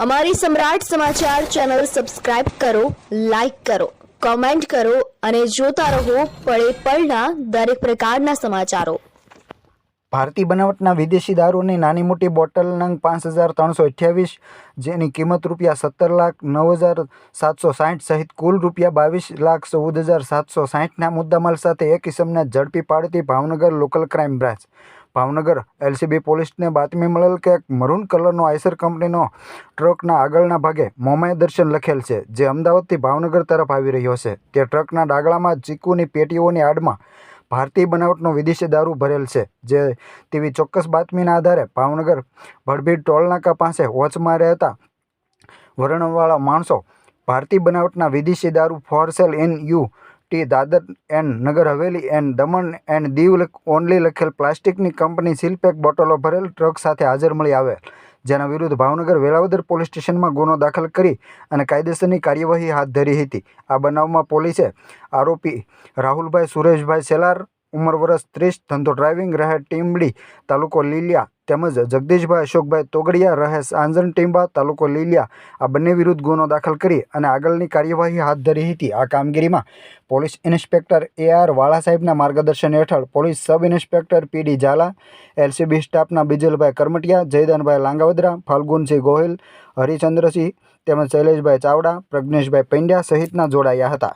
અમારી સમ્રાટ સમાચાર ચેનલ સબસ્ક્રાઇબ કરો, લાઈક કરો, કોમેન્ટ કરો અને જોતા રહો પળે પળના દરેક પ્રકારના સમાચારો। ભારતીય બનાવટના વિદેશી દારૂની નાની મોટી બોટલ નંગ 5328, જેની કિંમત ₹17,09,760 સહિત કુલ ₹22,14,760ના મુદ્દામાલ સાથે એક ઇસમને ઝડપી પાડતી Bhavnagar local crime branch. Bhavnagar LCB પોલીસને બાતમી મળેલ કે એક મરૂન કલરનો આઈસર કંપનીનો ટ્રકના આગળના ભાગે મોમાય દર્શન લખેલ છે, જે અમદાવાદથી ભાવનગર તરફ આવી રહ્યો છે। તે ટ્રકના ડાગલામાં ચીકુની પેટીઓની આડમાં ભારતીય બનાવટનો વિદેશી દારૂ ભરેલ છે, જે તેવી ચોક્કસ બાતમીના આધારે ભાવનગર ભડભીડ ટોલનાકા પાસે વોચમાં રહેતા વર્ણવાળા માણસો ભારતીય બનાવટના વિદેશી દારૂ for sale in UT. Dadra and Nagar Haveli and Daman and Diu only લખેલ પ્લાસ્ટિકની કંપની સીલપેક બોટલો ભરેલ ટ્રક સાથે હાજર મળી આવેલ, જેના વિરુદ્ધ ભાવનગર વેળાવદર પોલીસ સ્ટેશનમાં ગુનો દાખલ કરી અને કાયદેસરની કાર્યવાહી હાથ ધરી હતી। આ બનાવમાં પોલીસે આરોપી રાહુલભાઈ સુરેશભાઈ સેલાર, ઉંમર વર્ષ 30, ધંધો ડ્રાઇવિંગ, રહે ટીમડી, તાલુકો લીલિયા, તેમજ જગદીશભાઈ અશોકભાઈ તોગડિયા, રહે આંજણ ટીંબા, તાલુકો લીલિયા, આ બંને વિરુદ્ધ ગુનો દાખલ કરી અને આગળની કાર્યવાહી હાથ ધરી હતી। આ કામગીરીમાં પોલીસ ઇન્સ્પેક્ટર એ.આર. વાળા સાહેબના માર્ગદર્શન હેઠળ police sub inspector PD. Zala, LCB સ્ટાફના બીજલભાઈ કરમટિયા, જયદાનભાઈ લાંગાવદરા, ફાલ્ગુનસિંહ ગોહિલ, હરિચંદ્રસિંહ તેમજ શૈલેષભાઈ ચાવડા, પ્રજ્ઞેશભાઈ પંડ્યા સહિતના જોડાયા હતા।